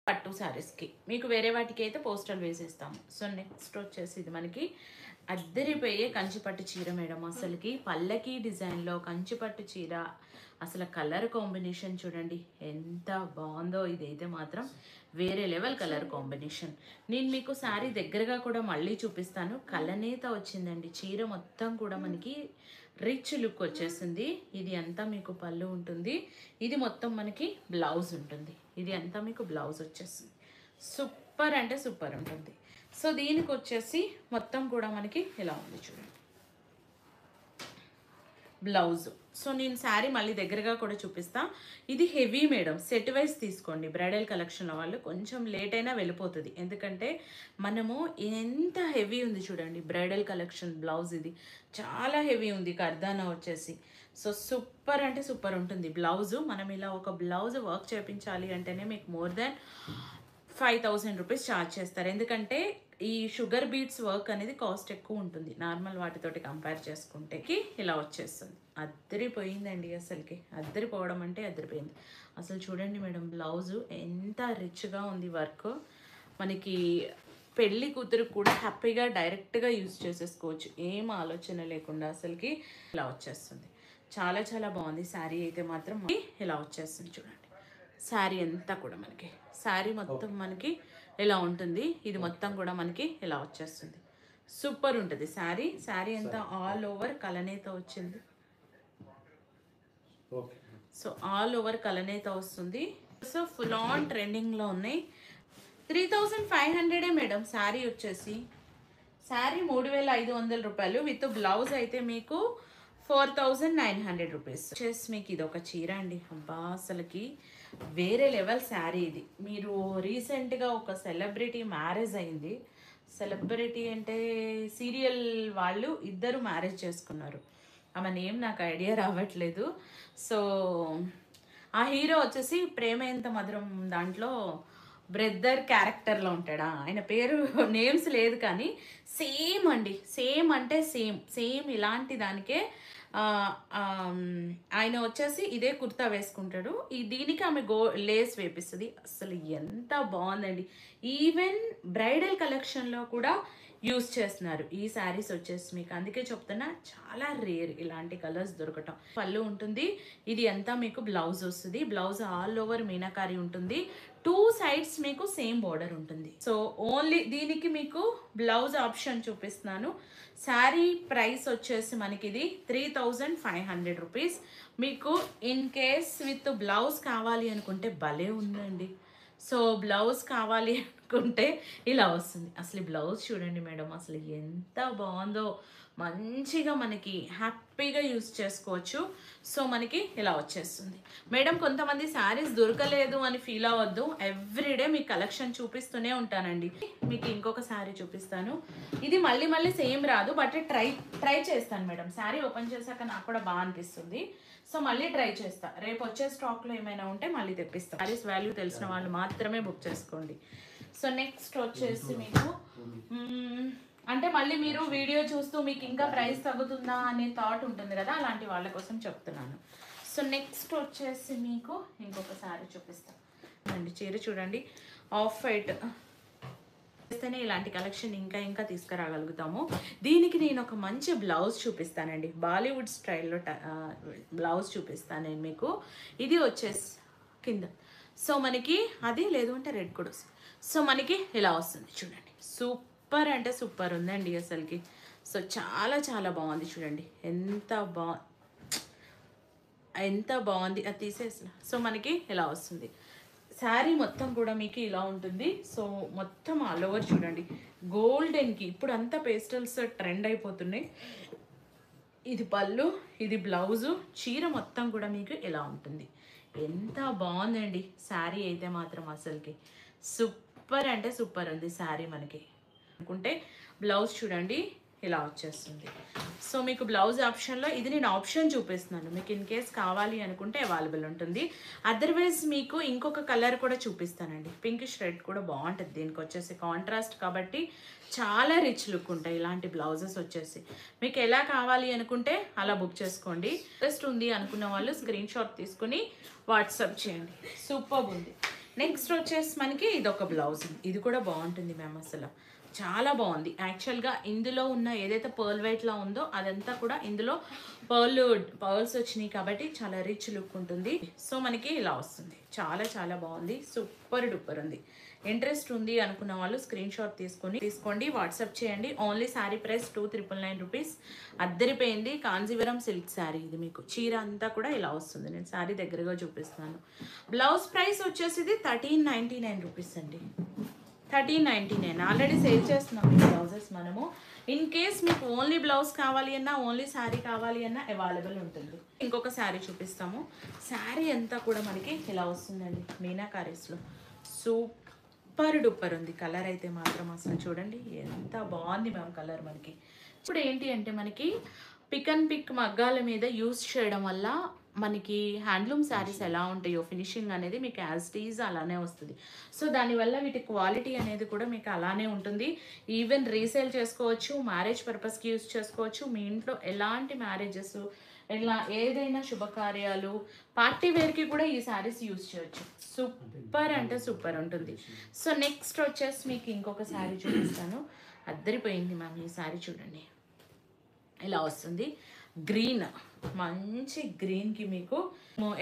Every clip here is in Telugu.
పట్టు శారీస్కి మీకు వేరే వాటికి అయితే పోస్టల్ వేసేస్తాము. సో నెక్స్ట్ వచ్చేసి ఇది మనకి అద్దరిపోయే కంచిపట్టు చీర మేడం. అసలుకి పల్లకి డిజైన్లో కంచిపట్టు చీర, అసలు కలర్ కాంబినేషన్ చూడండి ఎంత బాగుందో. ఇదైతే మాత్రం వేరే లెవెల్ కలర్ కాంబినేషన్. నేను మీకు శారీ దగ్గరగా కూడా మళ్ళీ చూపిస్తాను. కలనేత వచ్చిందండి. చీర మొత్తం కూడా మనకి రిచ్ లుక్ వచ్చేసింది. ఇది అంతా మీకు పళ్ళు ఉంటుంది. ఇది మొత్తం మనకి బ్లౌజ్ ఉంటుంది. ఇది అంతా మీకు బ్లౌజ్ వచ్చేస్తుంది. సూపర్ అంటే సూపర్ ఉంటుంది. సో దీనికి వచ్చేసి మొత్తం కూడా మనకి ఇలా ఉంది చూడండి బ్లౌజ్. సో నేను శారీ మళ్ళీ దగ్గరగా కూడా చూపిస్తా. ఇది హెవీ మేడం. సెట్ వైజ్ తీసుకోండి. బ్రైడల్ కలెక్షన్లో వాళ్ళు కొంచెం లేట్ అయినా వెళ్ళిపోతుంది. ఎందుకంటే మనము ఎంత హెవీ ఉంది చూడండి బ్రైడల్ కలెక్షన్ బ్లౌజ్. ఇది చాలా హెవీ ఉంది. కర్దానా వచ్చేసి సో సూపర్ అంటే సూపర్ ఉంటుంది బ్లౌజు. మనం ఇలా ఒక బ్లౌజ్ వర్క్ చేయించాలి అంటేనే మీకు మోర్ దాన్ 5000 రూపీస్ ఛార్జ్ చేస్తారు. ఎందుకంటే ఈ షుగర్ బీట్స్ వర్క్ అనేది కాస్ట్ ఎక్కువ ఉంటుంది నార్మల్ వాటితోటి కంపేర్ చేసుకుంటే. ఇలా వచ్చేస్తుంది. అద్దరిపోయిందండి. అసలుకి అద్దరిపోవడం అంటే అద్దరిపోయింది. అసలు చూడండి మేడం బ్లౌజు ఎంత రిచ్గా ఉంది వర్క్. మనకి పెళ్ళి కూతురు కూడా హ్యాపీగా డైరెక్ట్గా యూజ్ చేసేసుకోవచ్చు ఏం ఆలోచన లేకుండా. అసలుకి ఇలా వచ్చేస్తుంది. చాలా చాలా బాగుంది శారీ అయితే మాత్రం. ఇలా వచ్చేస్తుంది చూడండి శారీ అంతా కూడా మనకి. శారీ మొత్తం మనకి ఇలా ఉంటుంది. ఇది మొత్తం కూడా మనకి ఇలా వచ్చేస్తుంది. సూపర్ ఉంటుంది శారీ. శారీ అంతా ఆల్ ఓవర్ కలనేత వచ్చింది. సో ఆల్ ఓవర్ కలనేత వస్తుంది. సో ఫుల్ ఆన్ ట్రెండింగ్లో ఉన్నాయి. 3500 మేడం శారీ వచ్చేసి. శారీ 3500 రూపాయలు విత్ బ్లౌజ్ అయితే మీకు 4900 రూపీస్ వచ్చేసి మీకు ఇది ఒక చీర అండి. అబ్బా అసలుకి వేరే లెవెల్ శారీ ఇది. మీరు రీసెంట్గా ఒక సెలబ్రిటీ మ్యారేజ్ అయింది. సెలబ్రిటీ అంటే సీరియల్ వాళ్ళు ఇద్దరు మ్యారేజ్ చేసుకున్నారు. ఆమె నేమ్ నాకు ఐడియా రావట్లేదు. సో ఆ హీరో వచ్చేసి ప్రేమ ఎంత మధురం దాంట్లో బ్రదర్ క్యారెక్టర్లో ఉంటాడా. ఆయన పేరు నేమ్స్ లేదు కానీ సేమ్ అండి. సేమ్ అంటే సేమ్ ఇలాంటి దానికే ఆయన వచ్చేసి ఇదే కుర్తా వేసుకుంటాడు. దీనికి ఆమె లేస్ వేపిస్తుంది. అసలు ఎంత బాగుందండి. ఈవెన్ బ్రైడల్ కలెక్షన్లో కూడా యూస్ చేస్తున్నారు ఈ శారీస్ వచ్చేసి మీకు. అందుకే చెప్తున్నా చాలా రేర్ ఇలాంటి కలర్స్ దొరకటం. పళ్ళు ఉంటుంది. ఇది అంతా మీకు బ్లౌజ్ వస్తుంది. బ్లౌజ్ ఆల్ ఓవర్ మీనాకారి ఉంటుంది. 2 సైడ్స్ మీకు సేమ్ బోర్డర్ ఉంటుంది. సో ఓన్లీ దీనికి మీకు బ్లౌజ్ ఆప్షన్ చూపిస్తున్నాను. శారీ ప్రైస్ వచ్చేసి మనకి ఇది 3500 రూపీస్. మీకు ఇన్ కేస్ విత్ బ్లౌజ్ కావాలి అనుకుంటే భలే ఉందండి. సో బ్లౌజ్ కావాలి అనుకుంటే ఇలా వస్తుంది. అసలు బ్లౌజ్ చూడండి మేడం అసలు ఎంత బాగుందో. మంచిగా మనకి హ్యాపీగా యూజ్ చేసుకోవచ్చు. సో మనకి ఇలా వచ్చేస్తుంది మేడం. కొంతమంది శారీస్ దొరకలేదు అని ఫీల్ అవ్వద్దు. ఎవ్రీడే మీకు కలెక్షన్ చూపిస్తూనే ఉంటానండి. మీకు ఇంకొక శారీ చూపిస్తాను. ఇది మళ్ళీ సేమ్ రాదు బట్ ట్రై చేస్తాను మేడం. శారీ ఓపెన్ చేశాక నాకు కూడా బాగా అనిపిస్తుంది. సో మళ్ళీ ట్రై చేస్తా. రేపు వచ్చే స్టాక్లో ఏమైనా ఉంటే మళ్ళీ తెప్పిస్తాను. శారీస్ వాల్యూ తెలిసిన వాళ్ళు మాత్రమే బుక్ చేసుకోండి. సో నెక్స్ట్ వచ్చేసి మీకు అంటే మళ్ళీ మీరు వీడియో చూస్తూ మీకు ఇంకా ప్రైస్ తగ్గుతుందా అనే థాట్ ఉంటుంది కదా, అలాంటి వాళ్ళ కోసం చెప్తున్నాను. సో నెక్స్ట్ వచ్చేసి మీకు ఇంకొక శారీ చూపిస్తాను అండి. చీర చూడండి ఆఫ్ వైట్ చేస్తేనే ఇలాంటి కలెక్షన్ ఇంకా తీసుకురాగలుగుతాము. దీనికి నేను ఒక మంచి బ్లౌజ్ చూపిస్తానండి. బాలీవుడ్ స్టైల్లో బ్లౌజ్ చూపిస్తాను నేను మీకు. ఇది వచ్చేసి కింద సో మనకి అది లేదు అంటే రెడ్ కూడా వస్తుంది. సో మనకి ఇలా వస్తుంది చూడండి. సూపర్ అంటే సూపర్ ఉందండి అసలుకి. సో చాలా చాలా బాగుంది చూడండి ఎంత బాగుంది. అది తీసేసిన సో మనకి ఇలా వస్తుంది. శారీ మొత్తం కూడా మీకు ఇలా ఉంటుంది. సో మొత్తం ఆల్ ఓవర్ చూడండి గోల్డెన్కి. ఇప్పుడు అంతా పేస్టల్స్ ట్రెండ్ అయిపోతున్నాయి. ఇది పళ్ళు, ఇది బ్లౌజు. చీర మొత్తం కూడా మీకు ఇలా ఉంటుంది. ఎంత బాగుందండి శారీ అయితే మాత్రం. అసలుకి సూపర్ అంటే సూపర్ ఉంది శారీ మనకి. అనుకుంటే బ్లౌజ్ చూడండి ఇలా వచ్చేస్తుంది. సో మీకు బ్లౌజ్ ఆప్షన్లో ఇది నేను ఆప్షన్ చూపిస్తున్నాను. మీకు ఇన్ కేస్ కావాలి అనుకుంటే అవైలబుల్ ఉంటుంది. అదర్వైజ్ మీకు ఇంకొక కలర్ కూడా చూపిస్తానండి. పింకిష్ రెడ్ కూడా బాగుంటుంది. దీనికి వచ్చేసి కాంట్రాస్ట్ కాబట్టి చాలా రిచ్ లుక్ ఉంటాయి ఇలాంటి బ్లౌజెస్ వచ్చేసి. మీకు ఎలా కావాలి అనుకుంటే అలా బుక్ చేసుకోండి. ఇంట్రెస్ట్ ఉంది అనుకున్న వాళ్ళు స్క్రీన్ షాట్ తీసుకుని వాట్సాప్ చేయండి. సూపర్ ఉంది. నెక్స్ట్ వచ్చేసి మనకి ఇదొక బ్లౌజ్, ఇది కూడా బాగుంటుంది మ్యామ్. అసలు చాలా బాగుంది యాక్చువల్గా. ఇందులో ఉన్న ఏదైతే పర్ల్ వైట్లా ఉందో అదంతా కూడా ఇందులో పర్ల్స్ వచ్చినాయి కాబట్టి చాలా రిచ్ లుక్ ఉంటుంది. సో మనకి ఇలా వస్తుంది, చాలా చాలా బాగుంది, సూపర్ డూపర్ ఉంది. ఇంట్రెస్ట్ ఉంది అనుకున్న వాళ్ళు స్క్రీన్ షాట్ తీసుకోండి, వాట్సాప్ చేయండి. Only sari price 2,999 rupees. అద్దరిపోయింది కాంజీవరం సిల్క్ శారీ. ఇది మీకు చీర అంతా కూడా ఇలా వస్తుంది. నేను శారీ దగ్గరగా చూపిస్తాను. బ్లౌజ్ ప్రైస్ వచ్చేసి ఇది 1399 రూపీస్ అండి. 1399 ఆల్రెడీ సేల్ చేస్తున్నాం ఈ బ్లౌజెస్ మనము. ఇన్ కేస్ మీకు ఓన్లీ బ్లౌజ్ కావాలి అన్నా, ఓన్లీ శారీ కావాలి అన్నా అవైలబుల్ ఉంటుంది. ఇంకొక శారీ చూపిస్తాము. శారీ అంతా కూడా మనకి ఇలా వస్తుందండి మీనాకారీస్లో. సూపర్ డూపర్ ఉంది. కలర్ అయితే మాత్రం అసలు చూడండి ఎంత బాగుంది మ్యామ్ కలర్ మనకి. ఇప్పుడు ఏంటి అంటే మనకి పిక్ అండ్ పిక్ మగ్గాల మీద యూస్ చేయడం వల్ల మనకి హ్యాండ్లూమ్ శారీస్ ఎలా ఉంటాయో ఫినిషింగ్ అనేది మీకు యాజ్ ఈజ్ అలానే వస్తుంది. సో దానివల్ల వీటి క్వాలిటీ అనేది కూడా మీకు అలానే ఉంటుంది. ఈవెన్ రీసేల్ చేసుకోవచ్చు, మ్యారేజ్ పర్పస్కి యూస్ చేసుకోవచ్చు. మీ ఇంట్లో ఎలాంటి మ్యారేజెస్, ఇలా ఏదైనా శుభకార్యాలు, పార్టీ వేర్కి కూడా ఈ శారీస్ యూస్ చేయొచ్చు. సూపర్ అంటే సూపర్ ఉంటుంది. సో నెక్స్ట్ వచ్చేసి మీకు ఇంకొక శారీ చూపిస్తాను. అద్దరిపోయింది మ్యామ్ ఈ శారీ చూడండి, ఇలా వస్తుంది. గ్రీన్, మంచి గ్రీన్కి మీకు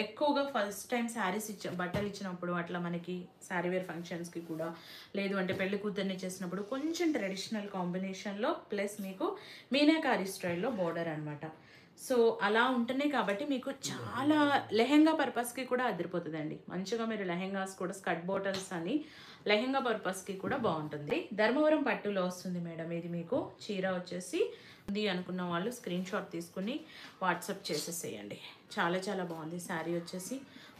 ఎక్కువగా ఫస్ట్ టైం శారీస్ బట్టలు ఇచ్చినప్పుడు అట్లా మనకి శారీ వేర్ ఫంక్షన్స్కి కూడా, లేదు అంటే పెళ్లి కూతుర్ని చేసినప్పుడు కొంచెం ట్రెడిషనల్ కాంబినేషన్లో ప్లస్ మీకు మీనాకారీ స్టైల్లో బోర్డర్ అనమాట. సో అలా ఉంటేనే కాబట్టి మీకు చాలా లెహెంగా పర్పస్కి కూడా అదిరిపోతుందండి. మంచిగా మీరు లెహెంగాస్ కూడా స్కర్ట్ బాటల్స్ అని లెహెంగా పర్పస్కి కూడా బాగుంటుంది. ధర్మవరం పట్టులో వస్తుంది మేడం. ఇది మీకు చీర వచ్చేసి ఉంది అనుకున్న వాళ్ళు స్క్రీన్ షాట్ తీసుకుని వాట్సాప్ చేసేసేయండి. చాలా చాలా బాగుంది శారీ వచ్చేసి.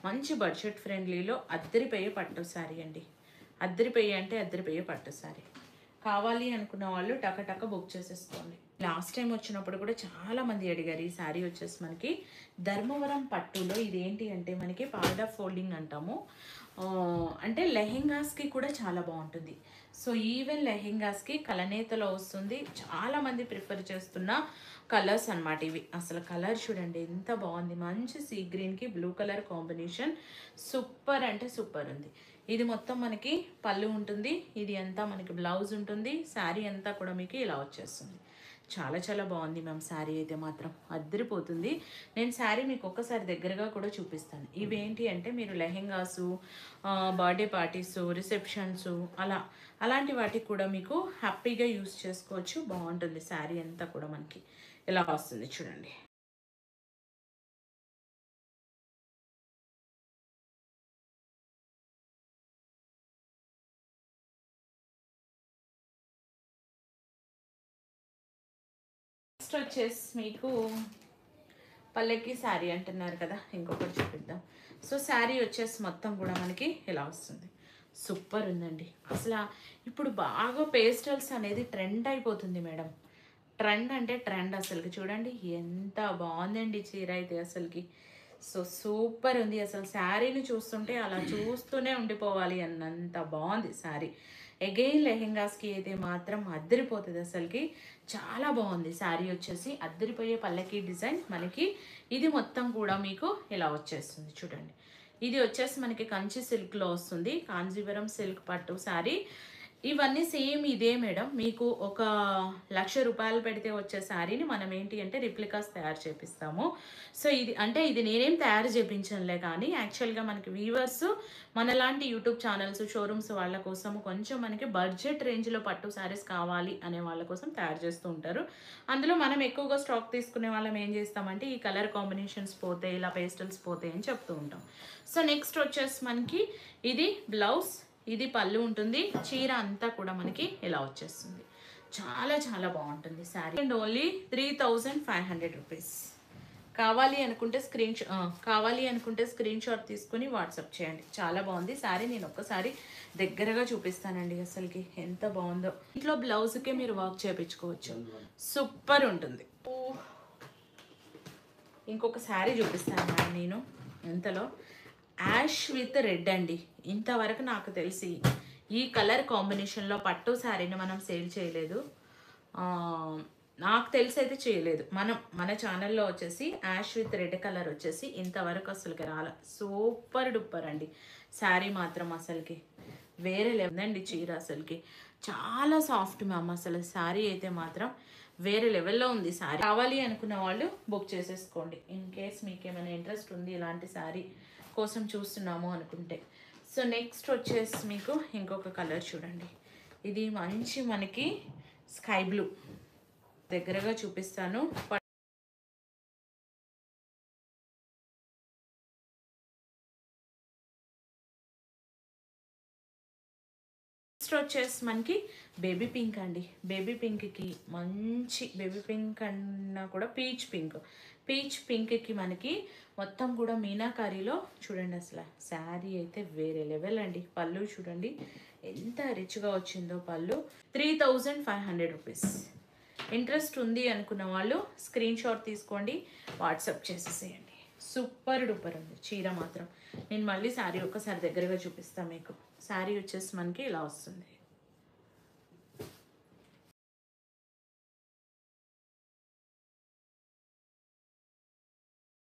మంచి బడ్జెట్ ఫ్రెండ్లీలో అద్దరిపోయే పట్టు శారీ అండి. అద్దరిపోయే అంటే అద్దరిపోయే పట్టు శారీ. కావాలి అనుకున్న వాళ్ళు టక బుక్ చేసేసుకోండి. లాస్ట్ టైం వచ్చినప్పుడు కూడా చాలా మంది అడిగారు ఈ శారీ వచ్చేసి మనకి ధర్మవరం పట్టులో. ఇదేంటి అంటే మనకి పార్డా ఫోల్డింగ్ అంటాము. అంటే లెహెంగాస్కి కూడా చాలా బాగుంటుంది. సో ఈవెన్ లెహెంగాస్కి కలనేతలో వస్తుంది. చాలామంది ప్రిఫర్ చేస్తున్న కలర్స్ అనమాట ఇవి. అసలు కలర్ చూడండి ఎంత బాగుంది. మంచి సీ గ్రీన్కి బ్లూ కలర్ కాంబినేషన్. సూపర్ అంటే సూపర్ ఉంది. ఇది మొత్తం మనకి పళ్ళు ఉంటుంది. ఇది అంతా మనకి బ్లౌజ్ ఉంటుంది. శారీ అంతా కూడా మీకు ఇలా వచ్చేస్తుంది. చాలా చాలా బాగుంది మ్యామ్ శారీ అయితే మాత్రం అద్దరిపోతుంది. నేను శారీ మీకు ఒక్కసారి దగ్గరగా కూడా చూపిస్తాను. ఇవేంటి అంటే మీరు లెహెంగాసు, బర్త్డే పార్టీసు, రిసెప్షన్స్ అలాంటి వాటికి కూడా మీకు హ్యాపీగా యూస్ చేసుకోవచ్చు. బాగుంటుంది శారీ అంతా కూడా మనకి ఇలా వస్తుంది చూడండి. నెక్స్ట్ వచ్చేసి మీకు పల్లెకి శారీ అంటున్నారు కదా, ఇంకొకటి చూపిద్దాం. సో శారీ వచ్చేసి మొత్తం కూడా మనకి ఇలా వస్తుంది. సూపర్ ఉందండి. అసలు ఇప్పుడు బాగా పేస్టల్స్ అనేది ట్రెండ్ అయిపోతుంది మేడం. ట్రెండ్ అంటే ట్రెండ్. అసలుకి చూడండి ఎంత బాగుందండి చీర అయితే అసలుకి. సో సూపర్ ఉంది. అసలు శారీని చూస్తుంటే అలా చూస్తూనే ఉండిపోవాలి అన్నంత బాగుంది శారీ. అగైన్ లెహెంగాస్కి అయితే మాత్రం అద్దరిపోతుంది. అసలుకి చాలా బాగుంది శారీ వచ్చేసి. అద్దరిపోయే పల్లకి డిజైన్ మనకి. ఇది మొత్తం కూడా మీకు ఇలా వచ్చేస్తుంది చూడండి. ఇది వచ్చేసి మనకి కంచి సిల్క్లో వస్తుంది. కాంజీవరం సిల్క్ పట్టు శారీ. ఇవన్నీ సేమ్ ఇదే మేడం. మీకు ఒక 1,00,000 రూపాయలు పెడితే వచ్చే శారీని మనం ఏంటి అంటే రిప్లికాస్ తయారు చేపిస్తాము. సో ఇది అంటే ఇది నేనేం తయారు చేయించనులే, కానీ యాక్చువల్గా మనకి వీవర్స్ మనలాంటి యూట్యూబ్ ఛానల్స్, షోరూమ్స్ వాళ్ళ కోసం కొంచెం మనకి బడ్జెట్ రేంజ్లో పట్టు శారీస్ కావాలి అనే వాళ్ళ కోసం తయారు చేస్తూ ఉంటారు. అందులో మనం ఎక్కువగా స్టాక్ తీసుకునే వాళ్ళం ఏం చేస్తామంటే ఈ కలర్ కాంబినేషన్స్ పోతే, ఇలా పేస్టల్స్ పోతే అని చెప్తూ ఉంటాం. సో నెక్స్ట్ వచ్చేసి మనకి ఇది బ్లౌజ్, ఇది పళ్ళు ఉంటుంది. చీర అంతా కూడా మనకి ఇలా వచ్చేస్తుంది. చాలా చాలా బాగుంటుంది శారీ. And only 3,500 rupees. కావాలి అనుకుంటే స్క్రీన్ షాట్ తీసుకుని వాట్సాప్ చేయండి. చాలా బాగుంది శారీ. నేను ఒక్కసారి దగ్గరగా చూపిస్తానండి అసలుకి ఎంత బాగుందో. ఇంట్లో బ్లౌజ్కే మీరు వర్క్ చేయించుకోవచ్చు. సూపర్ ఉంటుంది. ఇంకొక శారీ చూపిస్తాను మేడం నేను. ఎంతలో యాష్ విత్ రెడ్ అండి. ఇంతవరకు నాకు తెలిసి ఈ కలర్ కాంబినేషన్లో పట్టు శారీని మనం సేల్ చేయలేదు. నాకు తెలిసి అయితే చేయలేదు. మన ఛానల్లో వచ్చేసి యాష్ విత్ రెడ్ కలర్ వచ్చేసి ఇంతవరకు అసలుకి రాల. సూపర్ డూపర్ అండి. శారీ మాత్రం అసలుకి వేరే లేదండి. చీర అసలుకి చాలా సాఫ్ట్ మ్యామ్. అసలు శారీ అయితే మాత్రం వేరే లెవెల్లో ఉంది. శారీ కావాలి అనుకున్న వాళ్ళు బుక్ చేసేసుకోండి. ఇన్ కేస్ మీకు ఏమైనా ఇంట్రెస్ట్ ఉంది ఇలాంటి శారీ కోసం చూస్తున్నాము అనుకుంటే. సో నెక్స్ట్ వచ్చేసి మీకు ఇంకొక కలర్ చూడండి. ఇది మంచి మనకి స్కై బ్లూ, దగ్గరగా చూపిస్తాను. నెక్స్ట్ వచ్చేసి మనకి బేబీ పింక్ అండి. బేబీ పింక్కి మంచి బేబీ పింక్ అన్నా కూడా పీచ్ పింక్కి మనకి మొత్తం కూడా మీనాకారీలో చూడండి. అసలు శారీ అయితే వేరే లెవెల్ అండి. పళ్ళు చూడండి ఎంత రిచ్గా వచ్చిందో. పళ్ళు 3500 రూపీస్. ఇంట్రెస్ట్ ఉంది అనుకున్న వాళ్ళు స్క్రీన్ షాట్ తీసుకోండి, వాట్సాప్ చేసేసేయండి. సూపర్ డూపర్ ఉంది చీర మాత్రం. నేను మళ్ళీ శారీ ఒక్కసారి దగ్గరగా చూపిస్తాను మీకు. శారీ వచ్చేసి మనకి ఇలా వస్తుంది.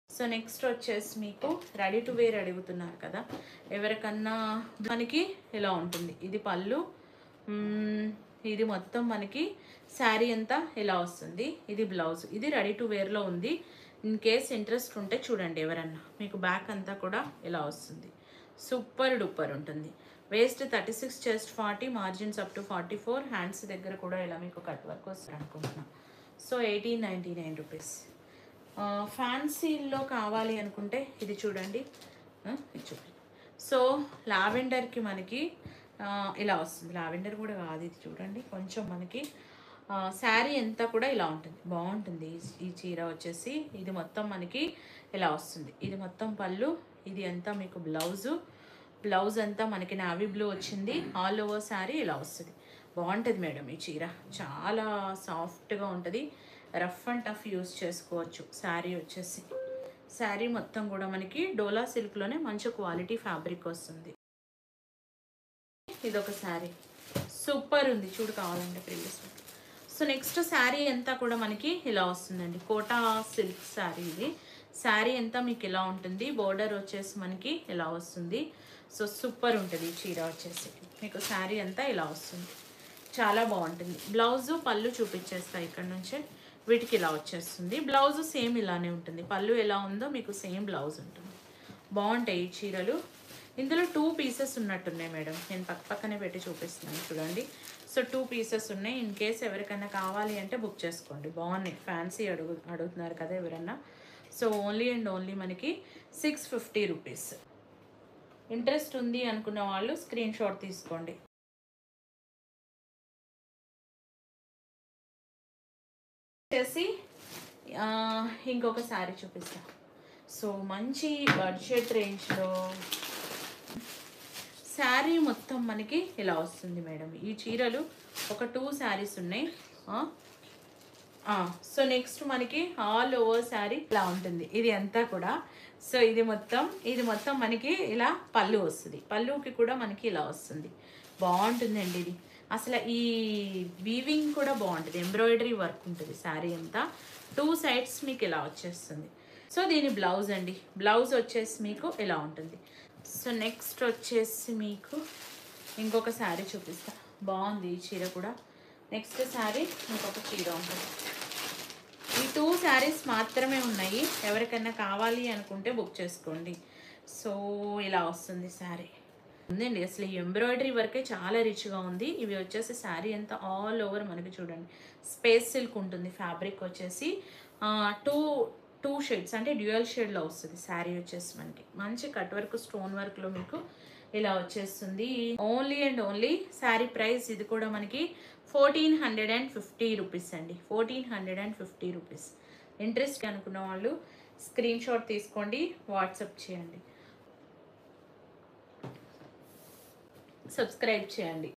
సో నెక్స్ట్ వచ్చేసి మీకు రెడీ టు వేర్ అడుగుతున్నారు కదా ఎవరికన్నా, మనకి ఇలా ఉంటుంది. ఇది పళ్ళు, ఇది మొత్తం మనకి శారీ అంతా ఇలా వస్తుంది. ఇది బ్లౌజ్. ఇది రెడీ టు వేర్లో ఉంది. ఇన్ కేస్ ఇంట్రెస్ట్ ఉంటే చూడండి ఎవరన్నా. మీకు బ్యాక్ అంతా కూడా ఇలా వస్తుంది. సూపర్ డూపర్ ఉంటుంది. Waste 36, chest 40, margins up to 44. Hands దగ్గర కూడా ఇలా మీకు కట్ వర్క్ వస్తుంది అనుకుంటున్నాం. So 1899 rupees. ఫ్యాన్సీలో కావాలి అనుకుంటే ఇది చూడండి, ఇది చూడండి. సో లావెండర్కి మనకి ఇలా వస్తుంది. లావెండర్ కూడా కాదు, ఇది చూడండి. కొంచెం మనకి శారీ అంతా కూడా ఇలా ఉంటుంది. బాగుంటుంది ఈ చీర వచ్చేసి. ఇది మొత్తం మనకి ఇలా వస్తుంది. ఇది మొత్తం పళ్ళు, ఇది అంతా మీకు బ్లౌజ్ అంతా మనకి నావీ బ్లూ వచ్చింది. ఆల్ ఓవర్ శారీ ఇలా వస్తుంది. బాగుంటుంది మేడం ఈ చీర. చాలా సాఫ్ట్గా ఉంటుంది. రఫ్ అండ్ టఫ్ యూస్ చేసుకోవచ్చు. శారీ వచ్చేసి శారీ మొత్తం కూడా మనకి డోలా సిల్క్లోనే మంచి క్వాలిటీ ఫ్యాబ్రిక్ వస్తుంది. ఇదొక శారీ సూపర్ ఉంది, చూడు కావాలంటే ప్రీవియస్. సో నెక్స్ట్ శారీ అంతా కూడా మనకి ఇలా వస్తుందండి. కోటా సిల్క్ శారీ ఇది. శారీ అంతా మీకు ఇలా ఉంటుంది. బోర్డర్ వచ్చేసి మనకి ఇలా వస్తుంది. సో సూపర్ ఉంటుంది ఈ చీర వచ్చేసి. మీకు శారీ అంతా ఇలా వస్తుంది, చాలా బాగుంటుంది. బ్లౌజు పళ్ళు చూపించేస్తాయి ఇక్కడ నుంచే. వీటికి ఇలా వచ్చేస్తుంది. బ్లౌజ్ సేమ్ ఇలానే ఉంటుంది. పళ్ళు ఎలా ఉందో మీకు సేమ్ బ్లౌజ్ ఉంటుంది. బాగుంటాయి ఈ చీరలు. ఇందులో 2 పీసెస్ ఉన్నట్టున్నాయి మేడం. నేను పక్కనే పెట్టి చూపిస్తున్నాను చూడండి. సో 2 పీసెస్ ఉన్నాయి. ఇన్ కేస్ ఎవరికైనా కావాలి అంటే బుక్ చేసుకోండి. బాగున్నాయి. ఫ్యాన్సీ అడుగుతున్నారు కదా ఎవరన్నా. సో ఓన్లీ అండ్ ఓన్లీ మనకి 650 రూపీస్. ఇంట్రెస్ట్ ఉంది అనుకున్న వాళ్ళు స్క్రీన్ షాట్ తీసుకోండి. చేసి ఇంకొక శారీ చూపిస్తాను. సో మంచి బడ్జెట్ రేంజ్లో శారీ మొత్తం మనకి ఇలా వస్తుంది మేడం. ఈ చీరలు ఒక 2 శారీస్ ఉన్నాయి. సో నెక్స్ట్ మనకి ఆల్ ఓవర్ శారీ ఇలా ఉంటుంది. ఇది అంతా కూడా. సో ఇది మొత్తం మనకి ఇలా పళ్ళు వస్తుంది. పళ్ళుకి కూడా మనకి ఇలా వస్తుంది. బాగుంటుందండి ఇది. అసలు ఈ వీవింగ్ కూడా బాగుంటుంది. ఎంబ్రాయిడరీ వర్క్ ఉంటుంది శారీ అంతా. 2 సైడ్స్ మీకు ఇలా వచ్చేస్తుంది. సో దీని బ్లౌజ్ అండి. బ్లౌజ్ వచ్చేసి మీకు ఇలా ఉంటుంది. సో నెక్స్ట్ వచ్చేసి మీకు ఇంకొక శారీ చూపిస్తా. బాగుంది ఈ చీర కూడా. నెక్స్ట్ శారీ ఇంకొక చీర ఉంటుంది. ఈ 2 శారీస్ మాత్రమే ఉన్నాయి. ఎవరికైనా కావాలి అనుకుంటే బుక్ చేసుకోండి. సో ఇలా వస్తుంది శారీ. ఉందండి అసలు ఈ ఎంబ్రాయిడరీ వర్కే చాలా రిచ్గా ఉంది. ఇవి వచ్చేసి శారీ అంతా ఆల్ ఓవర్ మనకి చూడండి స్పేస్ సిల్క్ ఉంటుంది. ఫ్యాబ్రిక్ వచ్చేసి 2 షేడ్స్ అంటే డ్యూయల్ షేడ్లో వస్తుంది. శారీ వచ్చేసి మనకి మంచి కట్ వర్క్ స్టోన్ వర్క్లో మీకు ఇలా వచ్చేస్తుంది. Only and only sari price ఇది కూడా మనకి 1450 రూపీస్ అండి. 1450 రూపీస్. ఇంట్రెస్ట్ అనుకున్న వాళ్ళు స్క్రీన్ షాట్ తీసుకోండి, వాట్సాప్ చేయండి, సబ్స్క్రైబ్ చేయండి.